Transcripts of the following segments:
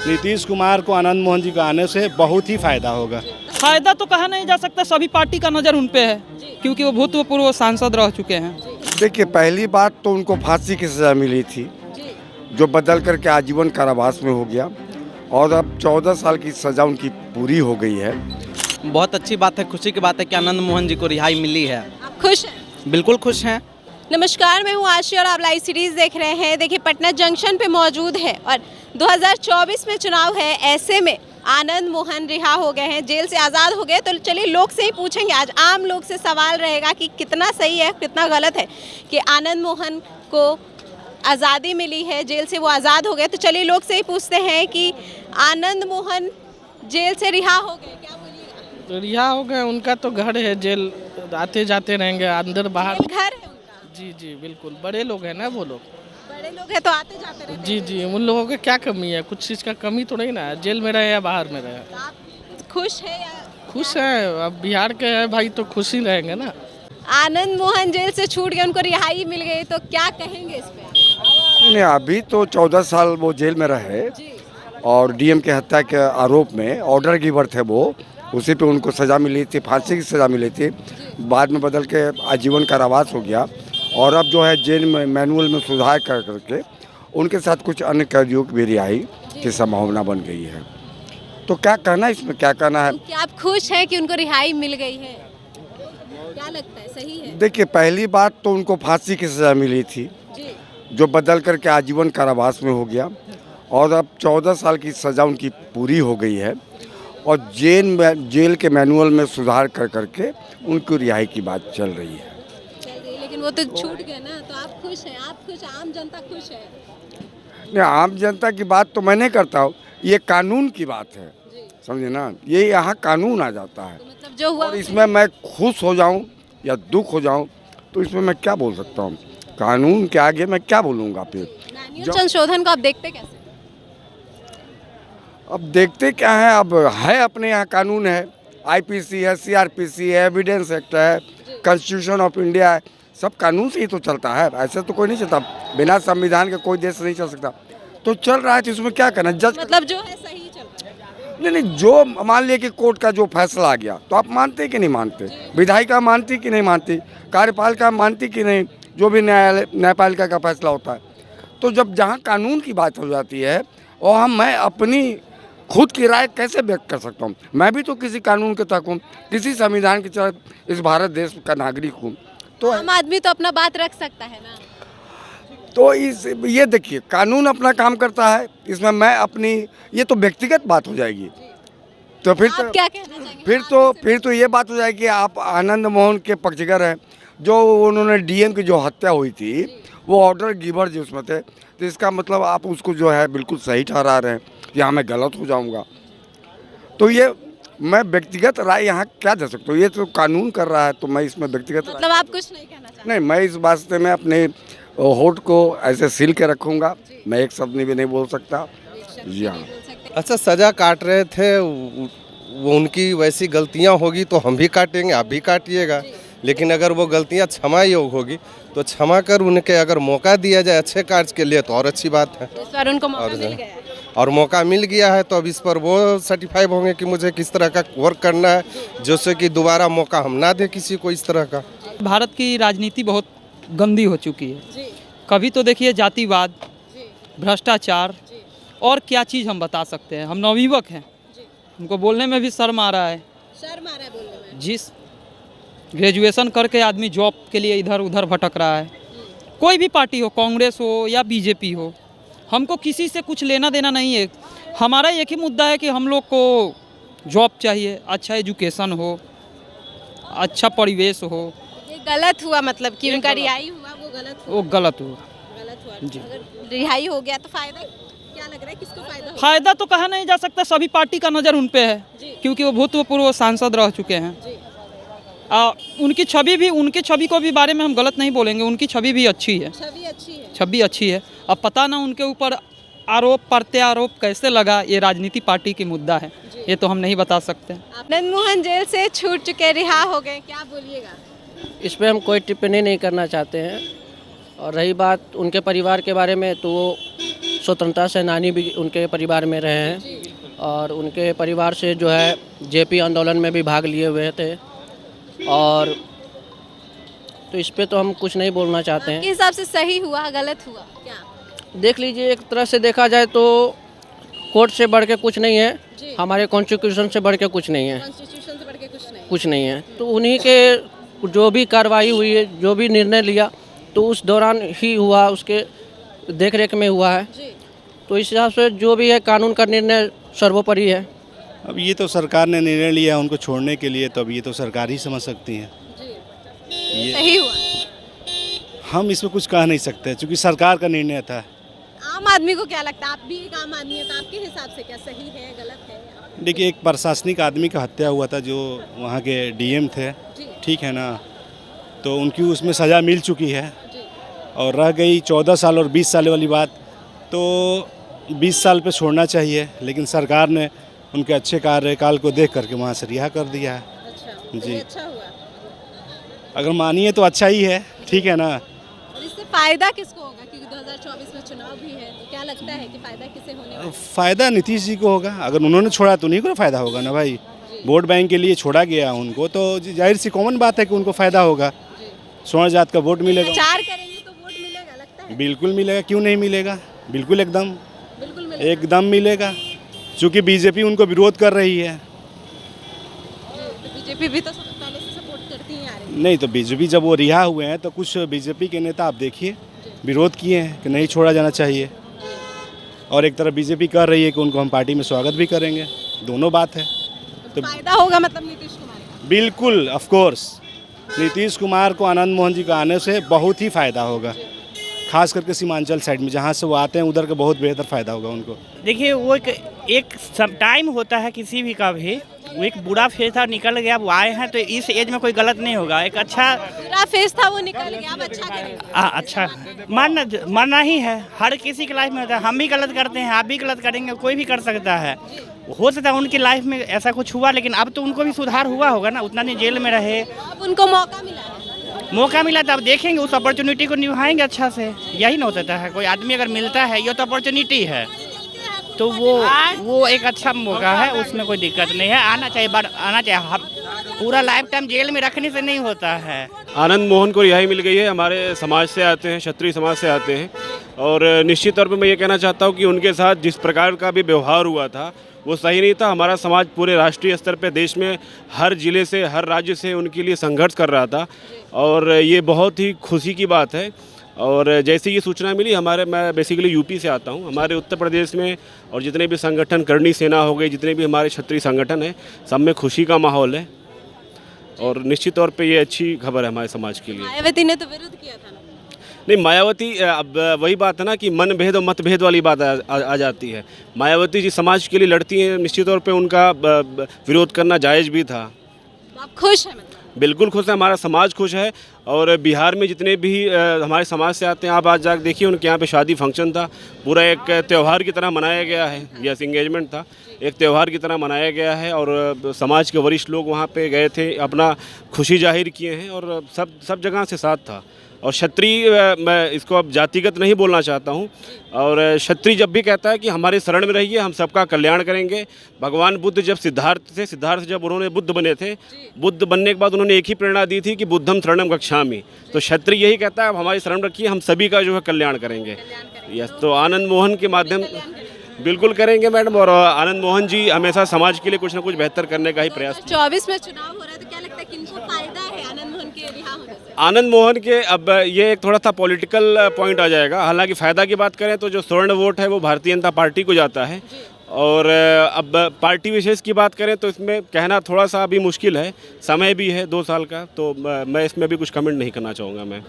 नीतीश कुमार को आनंद मोहन जी का आने से बहुत ही फायदा होगा। फायदा तो कहा नहीं जा सकता, सभी पार्टी का नज़र उन पे है क्योंकि वो भूतपूर्व सांसद रह चुके हैं। देखिए, पहली बात तो उनको फांसी की सज़ा मिली थी जो बदल करके आजीवन कारावास में हो गया, और अब 14 साल की सज़ा उनकी पूरी हो गई है। बहुत अच्छी बात है, खुशी की बात है कि आनंद मोहन जी को रिहाई मिली है। आप खुश हैं? बिल्कुल खुश हैं। नमस्कार, मैं हूँ आशी और आप लाइव सीरीज़ देख रहे हैं। देखिए, पटना जंक्शन पे मौजूद है और 2024 में चुनाव है, ऐसे में आनंद मोहन रिहा हो गए हैं, जेल से आज़ाद हो गए। तो चलिए लोग से ही पूछेंगे, आज आम लोग से सवाल रहेगा कि कितना सही है कितना गलत है कि आनंद मोहन को आज़ादी मिली है, जेल से वो आज़ाद हो गए। तो चलिए लोग से ही पूछते हैं कि आनंद मोहन जेल से रिहा हो गए, क्या बोलिएगा? तो रिहा हो गए, उनका तो घर है, जेल आते जाते रहेंगे, अंदर बाहर। घर है उनका? जी जी बिल्कुल, बड़े लोग हैं ना वो लोग। बड़े लोग हैं तो आते जाते रहते जी जी, उन लोगों की क्या कमी है? कुछ चीज़ का कमी तो नहीं ना, जेल में रहे या बाहर में रहे। तो आप खुश है या खुश है, अब बिहार के हैं भाई तो खुश ही रहेंगे ना। आनंद मोहन जेल से छूट गए, उनको रिहाई मिल गई, तो क्या कहेंगे इस पे? नहीं, अभी तो 14 साल वो जेल में रहे और डीएम के हत्या के आरोप में ऑर्डर गिवर थे वो, उसी पे उनको सज़ा मिली थी, फांसी की सज़ा मिली थी, बाद में बदल के आजीवन कारावास हो गया। और अब जो है जेल में मैनुअल में सुधार कर करके उनके साथ कुछ अन्य कैदियों की भी रिहाई की संभावना बन गई है। तो क्या कहना, इसमें क्या कहना है? क्या आप खुश हैं कि उनको रिहाई मिल गई है? क्या लगता है, सही है? देखिए, पहली बात तो उनको फांसी की सज़ा मिली थी जो बदल करके आजीवन कारावास में हो गया, और अब 14 साल की सज़ा उनकी पूरी हो गई है, और जेल के मैनुअल में सुधार कर करके उनकी रिहाई की बात चल रही है। लेकिन वो तो छूट गए ना, तो आप खुश हैं? आप खुश, आम जनता खुश है? नहीं, आम जनता की बात तो मैं नहीं करता हूँ, ये कानून की बात है, समझे ना, ये यहाँ कानून आ जाता है। तो मतलब जो हुआ और इसमें मैं खुश हो जाऊँ या दुख हो जाऊँ तो इसमें मैं क्या बोल सकता हूँ? कानून के आगे मैं क्या बोलूँगा फिर? नियम संशोधन को आप देखते कैसे? अब देखते क्या है, अब है अपने यहाँ कानून है, आईपीसी है, सीआरपीसी है, एविडेंस एक्ट है, कॉन्स्टिट्यूशन ऑफ इंडिया है, सब कानून से ही तो चलता है। ऐसे तो कोई नहीं चलता, बिना संविधान के कोई देश नहीं चल सकता। तो चल रहा है तो इसमें क्या करना, जज मतलब जो है सही चल रहा है। नहीं, जो मान लिया कि कोर्ट का जो फैसला आ गया तो आप मानते कि नहीं मानते? विधायिका मानती कि नहीं मानती? कार्यपालिका मानती कि नहीं? जो भी न्यायपालिका का फैसला होता है, तो जब जहाँ कानून की बात हो जाती है और मैं अपनी खुद की राय कैसे व्यक्त कर सकता हूँ? मैं भी तो किसी कानून के तहत हूँ, किसी संविधान के तहत इस भारत देश का नागरिक हूँ। तो आम आदमी तो अपना बात रख सकता है ना। तो ये देखिए, कानून अपना काम करता है, इसमें मैं अपनी, ये तो व्यक्तिगत बात हो जाएगी। तो फिर आप क्या कहना चाहेंगे? फिर तो ये बात हो जाएगी कि आप आनंद मोहन के पक्षधर हैं। जो उन्होंने डीएम की जो हत्या हुई थी वो ऑर्डर गिवर जो उसमें थे, तो इसका मतलब आप उसको जो है बिल्कुल सही ठहरा रहे हैं, यहाँ मैं गलत हो जाऊँगा। तो ये मैं व्यक्तिगत राय यहाँ क्या दे सकता हूँ? ये तो कानून कर रहा है, तो मैं इसमें व्यक्तिगत मतलब आप कुछ नहीं कहना चाहते? नहीं, मैं इस वास्ते में अपने होठ को ऐसे सील के रखूँगा, मैं एक शब्द भी नहीं बोल सकता। जी हाँ। अच्छा, सज़ा काट रहे थे वो, उनकी वैसी गलतियां होगी तो हम भी काटेंगे, आप भी काटिएगा, लेकिन अगर वो गलतियां क्षमा योग होगी तो क्षमा कर उनके अगर मौका दिया जाए अच्छे कार्य के लिए तो और अच्छी बात है। इस बार उनको मौका मिल गया है। और मौका मिल गया है तो अब इस पर वो सर्टिफाइड होंगे कि मुझे किस तरह का वर्क करना है, जिससे कि दोबारा मौका हम ना दें किसी को इस तरह का। भारत की राजनीति बहुत गंदी हो चुकी है। कभी तो देखिए जातिवाद, भ्रष्टाचार, और क्या चीज़ हम बता सकते हैं। हम नवयुवक हैं, हमको बोलने में भी शर्म आ रहा है। शर्म आ रहा है बोलने में? जिस ग्रेजुएशन करके आदमी जॉब के लिए इधर उधर भटक रहा है, कोई भी पार्टी हो, कांग्रेस हो या बीजेपी हो, हमको किसी से कुछ लेना देना नहीं है। हमारा एक ही मुद्दा है कि हम लोग को जॉब चाहिए, अच्छा एजुकेशन हो, अच्छा परिवेश हो। ये गलत हुआ, मतलब कि उनका रिहाई हुआ वो गलत हुआ? वो गलत हुआ जी। अगर रिहाई हो गया तो फायदा क्या लग रहा है, किसको फायदा होगा? फायदा तो कहा नहीं जा सकता, सभी पार्टी का नज़र उन पे है क्योंकि वो भूतपूर्व सांसद रह चुके हैं। उनकी छवि को भी बारे में हम गलत नहीं बोलेंगे, उनकी छवि भी अच्छी है। छवि अच्छी है। अब पता ना उनके ऊपर आरोप प्रत्यारोप कैसे लगा, ये राजनीति पार्टी की मुद्दा है, ये तो हम नहीं बता सकते। आनंद मोहन जेल से छूट चुके, रिहा हो गए, क्या बोलिएगा? इस पर हम कोई टिप्पणी नहीं करना चाहते हैं। और रही बात उनके परिवार के बारे में, तो वो स्वतंत्रता सेनानी भी उनके परिवार में रहे हैं और उनके परिवार से जो है जेपी आंदोलन में भी भाग लिए हुए थे। और तो इस पे तो हम कुछ नहीं बोलना चाहते हैं। आपके हिसाब से सही हुआ गलत हुआ क्या? देख लीजिए, एक तरह से देखा जाए तो कोर्ट से बढ़ के कुछ नहीं है, हमारे कॉन्स्टिट्यूशन से बढ़ के कुछ नहीं है, कॉन्स्टिट्यूशन से बढ़ के कुछ नहीं है। तो उन्हीं के जो भी कार्रवाई हुई है, जो भी निर्णय लिया, तो उस दौरान ही हुआ, उसके देख रेख में हुआ है। तो इस हिसाब से जो भी है कानून का निर्णय सर्वोपरि है। अब ये तो सरकार ने निर्णय लिया उनको छोड़ने के लिए, तो अब ये तो सरकार ही समझ सकती है। ये सही हुआ। हम इसमें कुछ कह नहीं सकते क्योंकि सरकार का निर्णय था। आम आदमी को क्या लगता है? आप भी एक आम आदमी है, तो आपके हिसाब से क्या सही है गलत है? देखिए, एक प्रशासनिक आदमी का हत्या हुआ था जो वहाँ के डीएम थे, ठीक है ना, तो उनकी उसमें सज़ा मिल चुकी है। और रह गई 14 साल और 20 साल वाली बात, तो 20 साल पे छोड़ना चाहिए, लेकिन सरकार ने उनके अच्छे कार्यकाल को देख करके वहाँ से रिहा कर दिया है। अच्छा, जी। ये अच्छा हुआ। अगर मानिए तो अच्छा ही है, ठीक है ना। और इससे फायदा किसको होगा? क्योंकि 2024 में चुनाव भी है, तो क्या लगता है कि फायदा किसे होने वाला है? फ़ायदा नीतीश जी को होगा। अगर उन्होंने छोड़ा तो उन्हीं को फ़ायदा होगा ना भाई। वोट बैंक के लिए छोड़ा गया उनको, तो जाहिर सी कॉमन बात है कि उनको फ़ायदा होगा। स्वर्ण जात का वोट मिलेगा, प्रचार करेंगे तो वोट मिलेगा लगता है? बिल्कुल मिलेगा, क्यों नहीं मिलेगा, बिल्कुल एकदम बिल्कुल मिलेगा। एकदम मिलेगा, क्योंकि बीजेपी उनको विरोध कर रही है। तो बीजेपी भी तो पहले से सपोर्ट करती ही आ रही है। नहीं तो बीजेपी जब वो रिहा हुए हैं तो कुछ बीजेपी के नेता आप देखिए विरोध किए हैं कि नहीं छोड़ा जाना चाहिए, और एक तरफ बीजेपी कर रही है कि उनको हम पार्टी में स्वागत भी करेंगे। दोनों बात है। तो फायदा होगा मतलब नीतीश कुमार का? बिल्कुल, ऑफ कोर्स नीतीश कुमार को आनंद मोहन जी का आने से बहुत ही फ़ायदा होगा, खास करके सीमांचल साइड में जहाँ से वो आते हैं उधर का बहुत बेहतर फ़ायदा होगा उनको। देखिए, वो एक टाइम होता है किसी भी का भी, वो एक बुरा फेज था, निकल गया, वो आए हैं, तो इस एज में कोई गलत नहीं होगा। एक अच्छा बुरा फेस था, वो निकल गया, अब अच्छा करेंगे। अच्छा मानना ही है, हर किसी की लाइफ में होता है। हम भी गलत करते हैं, आप भी गलत करेंगे, कोई भी कर सकता है। हो सकता है उनकी लाइफ में ऐसा कुछ हुआ, लेकिन अब तो उनको भी सुधार हुआ होगा ना, उतना नहीं जेल में रहे, अब उनको मौका मिला है। मौका मिला तो अब देखेंगे, उस अपॉर्चुनिटी को निभाएंगे अच्छा से। यही ना होता है, कोई आदमी अगर मिलता है, ये तो अपॉर्चुनिटी है, तो वो एक अच्छा मौका है, उसमें कोई दिक्कत नहीं है। आना चाहिए। पूरा लाइफ टाइम जेल में रखने से नहीं होता है। आनंद मोहन को रिहाई मिल गई है, हमारे समाज से आते हैं, क्षत्रिय समाज से आते हैं, और निश्चित तौर पे मैं ये कहना चाहता हूँ कि उनके साथ जिस प्रकार का भी व्यवहार हुआ था वो सही नहीं था। हमारा समाज पूरे राष्ट्रीय स्तर पे देश में हर ज़िले से, हर राज्य से उनके लिए संघर्ष कर रहा था, और ये बहुत ही खुशी की बात है। और जैसे ये सूचना मिली, मैं बेसिकली यूपी से आता हूँ, हमारे उत्तर प्रदेश में और जितने भी संगठन, करणी सेना हो गई, जितने भी हमारे क्षत्रिय संगठन हैं, सब में खुशी का माहौल है, और निश्चित तौर पे ये अच्छी खबर है हमारे समाज के लिए। मायावती ने तो विरोध किया था ना? नहीं, मायावती, अब वही बात है ना कि मन भेद और मतभेद वाली बात आ जाती है। मायावती जी समाज के लिए लड़ती हैं, निश्चित तौर पे उनका विरोध करना जायज़ भी था। तो आप खुश हैं? मतलब बिल्कुल खुश है, हमारा समाज खुश है। और बिहार में जितने भी हमारे समाज से आते हैं, आप आज जाकर देखिए, उनके यहाँ पे शादी फंक्शन था, पूरा एक त्यौहार की तरह मनाया गया है। यस, इंगेजमेंट था, एक त्यौहार की तरह मनाया गया है, और समाज के वरिष्ठ लोग वहाँ पे गए थे, अपना खुशी जाहिर किए हैं, और सब जगह से साथ था। और क्षत्रिय, मैं इसको अब जातिगत नहीं बोलना चाहता हूँ, और क्षत्रिय जब भी कहता है कि हमारे शरण में रहिए, हम सबका कल्याण करेंगे। भगवान बुद्ध जब सिद्धार्थ जब उन्होंने बुद्ध बने थे, बुद्ध बनने के बाद उन्होंने एक ही प्रेरणा दी थी कि बुद्धम शरणम गच्छामि। तो क्षत्रिय यही कहता है, अब हमारी शरण रखिए, हम सभी का जो है कल्याण करेंगे। यस, तो आनंद मोहन के माध्यम बिल्कुल करेंगे मैडम, और आनंद मोहन जी हमेशा समाज के लिए कुछ ना कुछ बेहतर करने का ही प्रयास। 24 में चुनाव हो रहा है, तो क्या लगता है किनको फायदा है आनंद मोहन के रिहा होने से? आनंद मोहन के, अब ये एक थोड़ा सा पॉलिटिकल पॉइंट आ जाएगा। हालांकि फ़ायदा की बात करें तो जो स्वर्ण वोट है वो भारतीय जनता पार्टी को जाता है, और अब पार्टी विशेष की बात करें तो इसमें कहना थोड़ा सा अभी मुश्किल है, समय भी है 2 साल का, तो मैं इसमें भी कुछ कमेंट नहीं करना चाहूँगा। मैं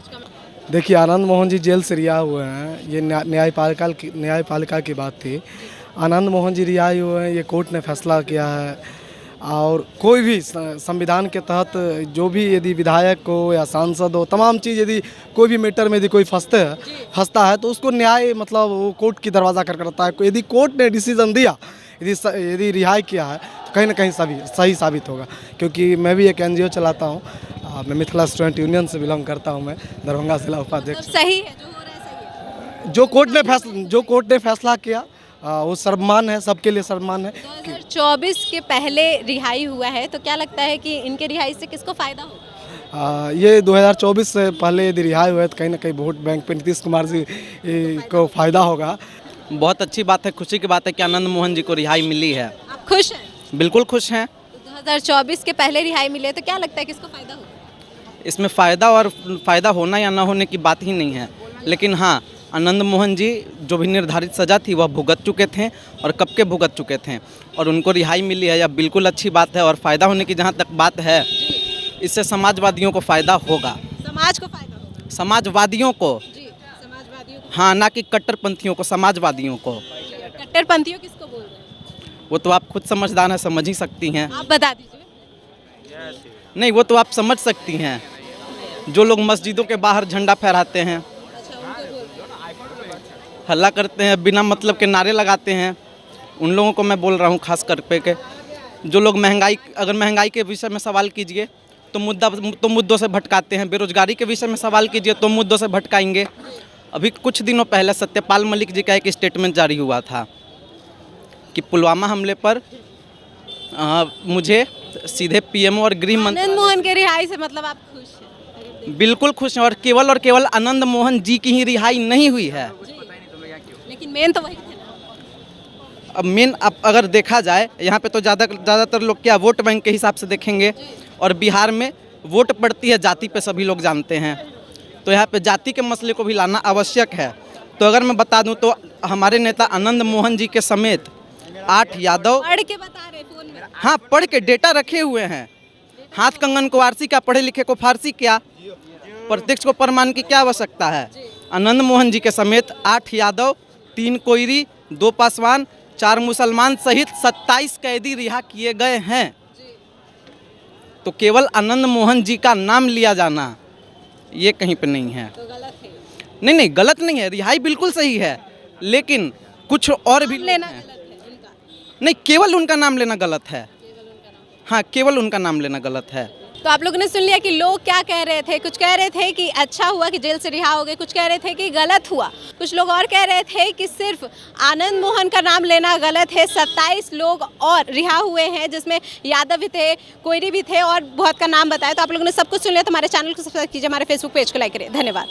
देखिए, आनंद मोहन जी जेल से रिहा हुए हैं, ये न्यायपालिका की बात थी। आनंद मोहन जी रिहाई हुए हैं, ये कोर्ट ने फैसला किया है, और कोई भी संविधान के तहत जो भी यदि विधायक हो या सांसद हो, तमाम चीज़ यदि कोई भी मैटर में यदि कोई फंसता है तो उसको न्याय मतलब वो कोर्ट की दरवाज़ा करता है। यदि कोर्ट ने डिसीजन दिया, यदि रिहाई किया है, तो कहीं ना कहीं सही साबित होगा। क्योंकि मैं भी एक NGO चलाता हूँ, मैं मिथिला स्टूडेंट यूनियन से बिलोंग करता हूँ, मैं दरभंगा जिला उपाध्यक्ष। सही है जो हो रहा है, सही है। जो कोर्ट ने फैसला किया वो सम्मान है, सबके लिए सम्मान है। 2024 के पहले रिहाई हुआ है, तो क्या लगता है कि इनके रिहाई से किसको फायदा होगा? ये 2024 से पहले यदि रिहाई हुए तो कहीं ना कहीं वोट बैंक पे नीतीश कुमार जी को फायदा होगा। बहुत अच्छी बात है, खुशी की बात है कि आनंद मोहन जी को रिहाई मिली है। आप खुश हैं? बिल्कुल खुश हैं। 2024 के पहले रिहाई मिले तो क्या लगता है किसको फायदा होगा? इसमें फ़ायदा होना या ना होने की बात ही नहीं है, लेकिन हाँ, आनंद मोहन जी जो भी निर्धारित सज़ा थी वह भुगत चुके थे और कब के भुगत चुके थे, और उनको रिहाई मिली है, यह बिल्कुल अच्छी बात है। और फ़ायदा होने की जहाँ तक बात है, इससे समाजवादियों को फ़ायदा होगा। समाज को फायदा होगा? समाजवादियों को, जी, समाजवादियों को। हाँ, ना कि कट्टरपंथियों को, समाजवादियों को। कट्टरपंथियों किसको बोल रहे हैं? वो तो आप खुद समझदार हैं, समझ ही सकती हैं। आप बता दीजिए। नहीं, वो तो आप समझ सकती हैं। जो लोग मस्जिदों के बाहर झंडा फहराते हैं, हल्ला करते हैं, बिना मतलब के नारे लगाते हैं, उन लोगों को मैं बोल रहा हूँ खास कर पे के। जो लोग अगर महंगाई के विषय में सवाल कीजिए तो मुद्दों से भटकाते हैं, बेरोजगारी के विषय में सवाल कीजिए तो मुद्दों से भटकाएंगे। अभी कुछ दिनों पहले सत्यपाल मलिक जी का एक स्टेटमेंट जारी हुआ था कि पुलवामा हमले पर मुझे सीधे पीएमओ और गृह मंत्री। आनंद मोहन के रिहाई से मतलब आप खुश हैं? बिल्कुल खुश हैं, और केवल आनंद मोहन जी की ही रिहाई नहीं हुई है। लेकिन मेन तो वही थे ना। अब मेन अगर देखा जाए, यहाँ पे तो ज़्यादातर लोग क्या वोट बैंक के हिसाब से देखेंगे, और बिहार में वोट पड़ती है जाति पे, सभी लोग जानते हैं। तो यहाँ पे जाति के मसले को भी लाना आवश्यक है। तो अगर मैं बता दूं तो हमारे नेता आनंद मोहन जी के समेत 8 यादव, पढ़ के बता रहे फोन में। हाँ, पढ़ के डेटा रखे हुए हैं। हाथ कंगन को आरसी क्या, पढ़े लिखे को फारसी क्या, प्रत्यक्ष को प्रमाण की क्या आवश्यकता है। आनंद मोहन जी के समेत 8 यादव, 3 कोयरी, 2 पासवान, 4 मुसलमान सहित 27 कैदी रिहा किए गए हैं। तो केवल आनंद मोहन जी का नाम लिया जाना ये कहीं पे नहीं है। तो गलत है? नहीं, गलत नहीं है, रिहाई बिल्कुल सही है, लेकिन कुछ और भी लेना हैं। गलत है उनका? नहीं, केवल उनका नाम लेना गलत है। हाँ, केवल उनका नाम लेना गलत है। तो आप लोगों ने सुन लिया कि लोग क्या कह रहे थे। कुछ कह रहे थे कि अच्छा हुआ कि जेल से रिहा हो गए, कुछ कह रहे थे कि गलत हुआ, कुछ लोग और कह रहे थे कि सिर्फ आनंद मोहन का नाम लेना गलत है। 27 लोग और रिहा हुए हैं, जिसमें यादव भी थे, कोयरी भी थे, और बहुत का नाम बताया। तो आप लोगों ने सब कुछ सुन लिया। तो हमारे चैनल को सब्सक्राइब कीजिए, हमारे फेसबुक पेज को लाइक करिए। धन्यवाद।